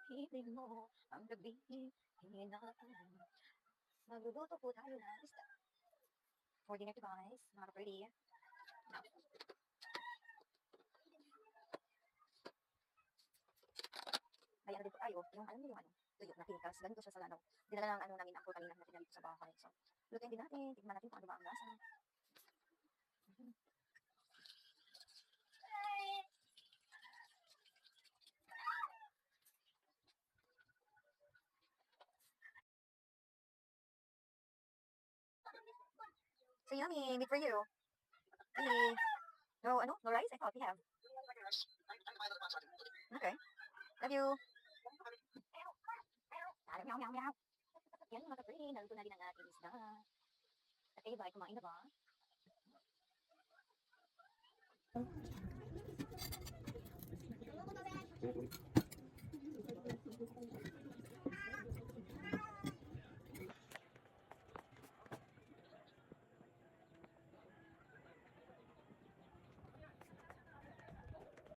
piling mo ang gabi hinaan. Magluluto po tayo ng isda. For dinner to guys, mga kapatid. May ano din po tayo, yung alam niyo yung ano, tuyo na pitas, ganito siya sa lanaw. Dinala ng ano namin ang kanina natin dito sa bahay. So, lutuin din natin, tignan natin kung ano ba ang lasa. So yummy, meat for you. Hey. No, ano? No rice? I thought we have. Okay. Love you. Meow, meow, meow. Yan mga kapatid, naluto na din ang ating isda. At kayo ba, kumain na ba?